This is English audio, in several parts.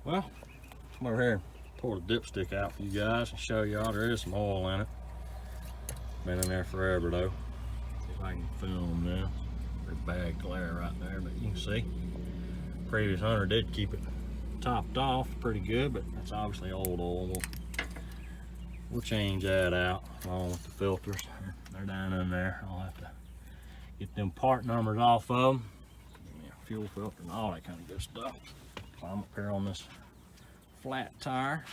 Well, come over here and pour the dipstick out for you guys and show y'all there is some oil in it. Been in there forever though. See if I can film now. Pretty bad glare right there, but you can see. Previous hunter did keep it topped off pretty good, but that's obviously old oil. We'll change that out along with the filters. They're down in there. I'll have to get them part numbers off of them. Fuel filter and all that kind of good stuff. Climb up here on this flat tire.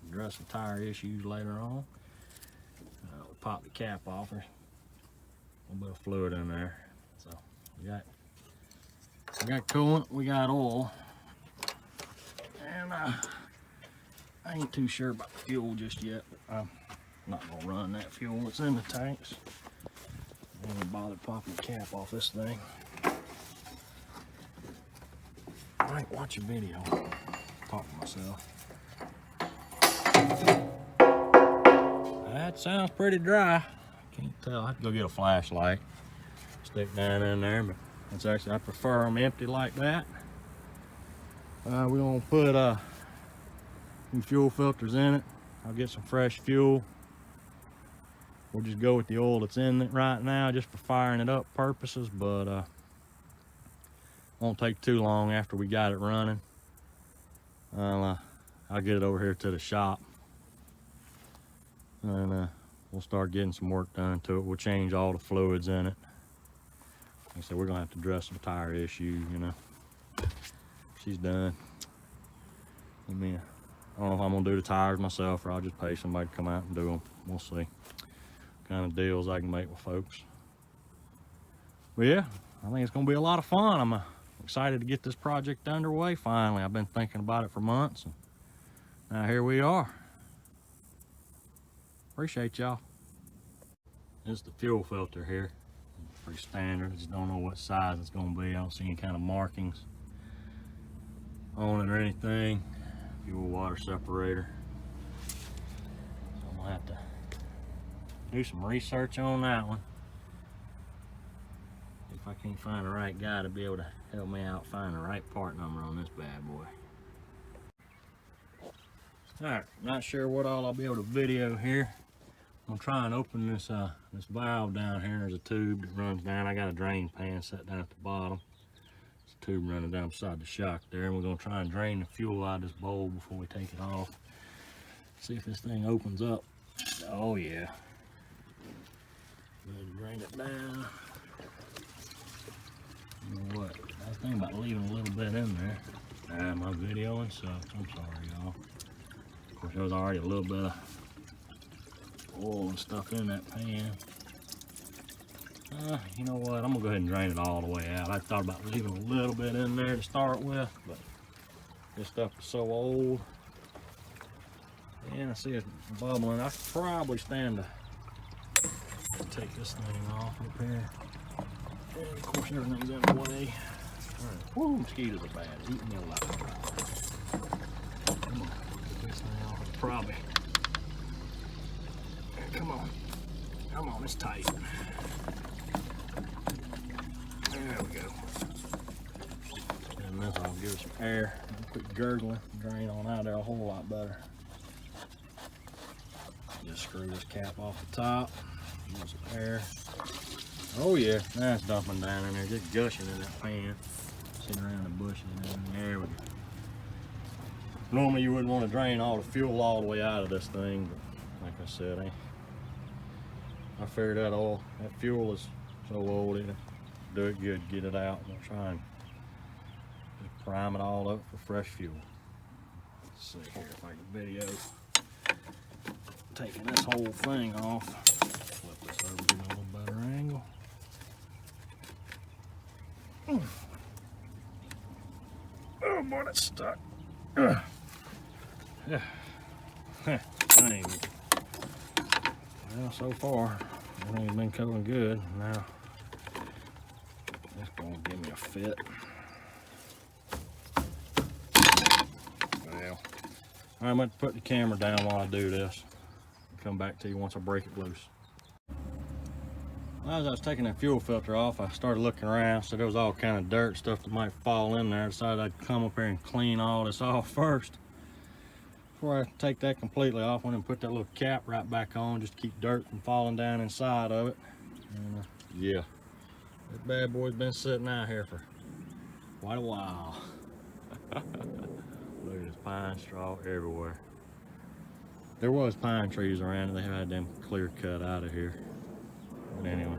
Address the tire issues later on. We'll pop the cap off. There's a little bit of fluid in there. So we got coolant, we got oil. And I ain't too sure about the fuel just yet, but I'm not gonna run that fuel that's in the tanks. I ain't bother popping the cap off this thing. I might watch a video, talk to myself. That sounds pretty dry. Can't tell. I have to go get a flashlight, stick down in there, but that's actually, I prefer them empty like that. We're gonna put some fuel filters in it. I'll get some fresh fuel. We'll just go with the oil that's in it right now, just for firing it up purposes, but won't take too long after we got it running. I'll get it over here to the shop, and we'll start getting some work done to it. We'll change all the fluids in it. Like I said, we're gonna have to address some tire issues, you know. She's done. I don't know if I'm gonna do the tires myself or I'll just pay somebody to come out and do them. We'll see what kind of deals I can make with folks. But yeah, I think it's gonna be a lot of fun. I'm excited to get this project underway finally. I've been thinking about it for months, and now here we are. Appreciate y'all. This is the fuel filter here. Pretty standard. I just don't know what size it's gonna be. I don't see any kind of markings on it or anything. Fuel water separator. So I'm gonna have to do some research on that one. If I can't find the right guy to be able to help me out find the right part number on this bad boy. Alright, not sure what all I'll be able to video here. I'm gonna try and open this this valve down here. There's a tube that runs down. I got a drain pan set down at the bottom. There's a tube running down beside the shock there, and we're gonna try and drain the fuel out of this bowl before we take it off. See if this thing opens up. Oh yeah. Go ahead and drain it down. You know what? I was thinking about leaving a little bit in there. My videoing sucks. I'm sorry, y'all. Of course, there was already a little bit of oil and stuff in that pan. You know what? I'm gonna go ahead and drain it all the way out. I thought about leaving a little bit in there to start with, but this stuff is so old. And I see it bubbling. I could probably stand to take this thing off up here. And of course, everything's in the way. Alright, whoo, mosquitoes are bad. Eating me alive. Come on, get this thing off. Probably. Come on. Come on, it's tight. There we go. And this I'll give it some air. Quick gurgling. Drain on out there a whole lot better. Just screw this cap off the top. Give it some air. Oh yeah, now it's dumping down in there, just gushing in that pan. Sitting around the bushes and there we go. Normally you wouldn't want to drain all the fuel all the way out of this thing, but like I said, I figured that fuel is so old, it'll do it good, get it out. We'll try and just prime it all up for fresh fuel. Let's see here if I can video taking this whole thing off. Flip this over, get a little better angle. Oh boy, that's stuck. Yeah. Dang. Well, so far, everything's been going good. Now, it's gonna give me a fit. Well, I'm going to put the camera down while I do this. I'll come back to you once I break it loose. As I was taking that fuel filter off, I started looking around, so there was all kind of dirt stuff that might fall in there. I decided I'd come up here and clean all this off first. Before I take that completely off, I went and put that little cap right back on just to keep dirt from falling down inside of it. And yeah, that bad boy's been sitting out here for quite a while. Look at this pine straw everywhere. There was pine trees around it. They had them clear cut out of here. But anyway,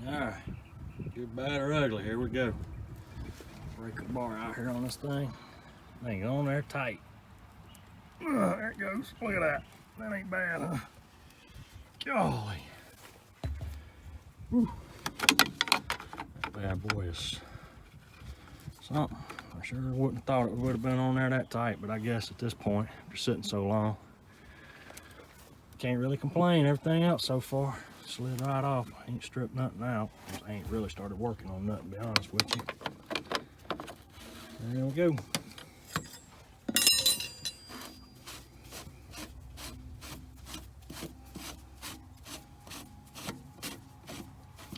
all right, good, bad, or ugly, here we go. Break the bar out here on this thing. Thing on there tight. There it goes. Look at that. That ain't bad, huh? Golly. Whew. That bad boy is something. I sure wouldn't have thought it would have been on there that tight, but I guess at this point, after sitting so long, can't really complain. Everything else so far slid right off. Ain't stripped nothing out. I ain't really started working on nothing, to be honest with you. There we go.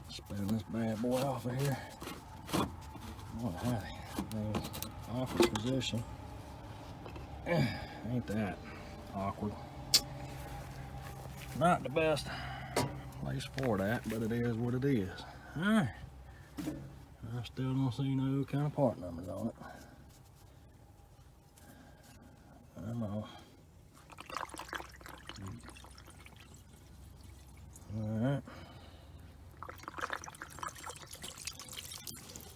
Spin this bad boy off of here. What a howdy. Awkward position. Ain't that awkward. Not the best place for that, but it is what it is. Alright. I still don't see no kind of part numbers on it. I know. Alright.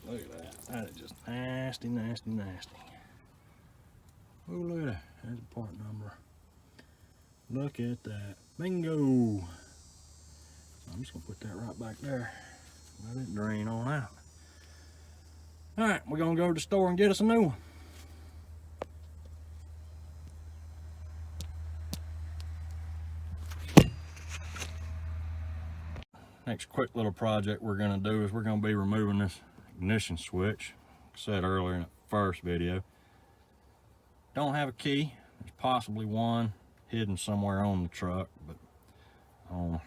Look at that. That is just nasty, nasty, nasty. Oh, look at that. There's a part number. Look at that. Bingo. I'm just gonna put that right back there. Let it drain on out. All right, we're gonna go to the store and get us a new one. Next quick little project we're gonna do is we're gonna be removing this ignition switch. Like I said earlier in the first video, don't have a key. There's possibly one hidden somewhere on the truck, but I don't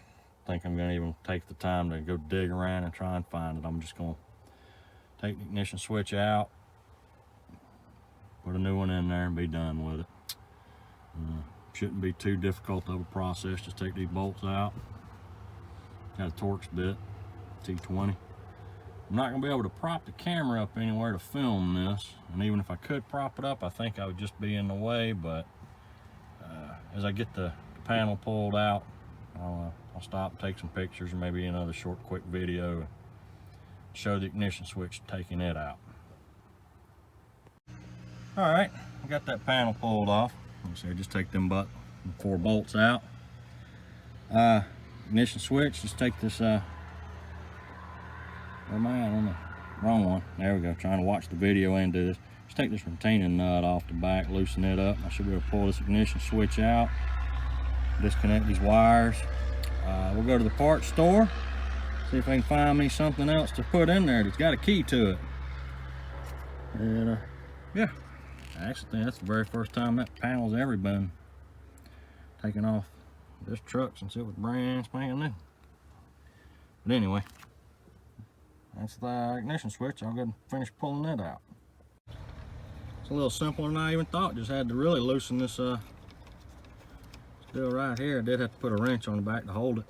think I'm gonna even take the time to go dig around and try and find it. I'm just gonna take the ignition switch out, put a new one in there, and be done with it. Shouldn't be too difficult of a process. Just take these bolts out. Got a Torx bit, T20. I'm not gonna be able to prop the camera up anywhere to film this, and even if I could prop it up, I think I would just be in the way. But as I get the panel pulled out, I'll stop and take some pictures, or maybe another short quick video and show the ignition switch taking it out. All right, I got that panel pulled off. Like I said, just take them 4 bolts out. Ignition switch, just take this, where am I at on the wrong one? There we go, trying to watch the video and do this. Just take this retaining nut off the back, loosen it up. I should be able to pull this ignition switch out, disconnect these wires. We'll go to the parts store, see if I can find me something else to put in there that's got a key to it. And yeah, I actually think that's the very first time that panel's ever been taken off this truck since it was brand spanking new. But anyway, that's the ignition switch. I'll go and finish pulling that out. It's a little simpler than I even thought. Just had to really loosen this deal right here. I did have to put a wrench on the back to hold it.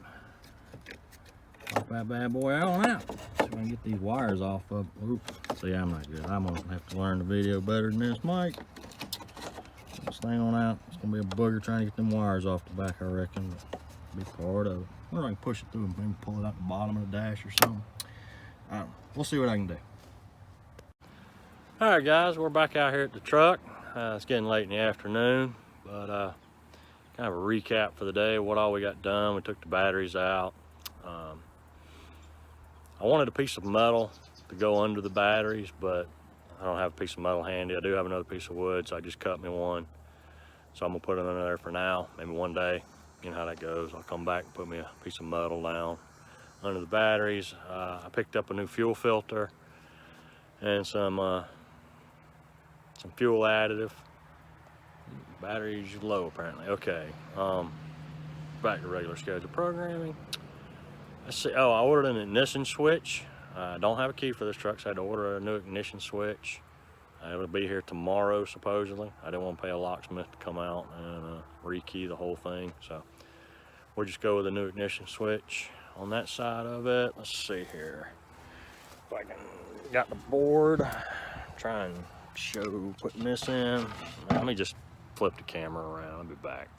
Pop that bad boy on out. See if I can get these wires off of it. Oops. See, I'm not good. I'm gonna have to learn the video better than this, Mike. Put this thing on out. It's gonna be a booger trying to get them wires off the back, I reckon. But be part of it. I wonder if I can push it through and maybe pull it out the bottom of the dash or something. I don't know. We'll see what I can do. All right, guys, we're back out here at the truck. It's getting late in the afternoon, but kind of a recap for the day, what all we got done. We took the batteries out. I wanted a piece of metal to go under the batteries, but I don't have a piece of metal handy. I do have another piece of wood, so I just cut me one. So I'm gonna put it under there for now. Maybe one day, you know how that goes. I'll come back and put me a piece of metal down under the batteries. I picked up a new fuel filter and some fuel additive. Battery's low apparently. Okay, back to regular schedule programming. Let's see. Oh, I ordered an ignition switch. I don't have a key for this truck, so I had to order a new ignition switch. It'll be here tomorrow, supposedly. I didn't want to pay a locksmith to come out and rekey the whole thing, so we'll just go with a new ignition switch on that side of it. Let's see here. If I can, got the board. Try and show putting this in. Let me just flip the camera around. I'll be back.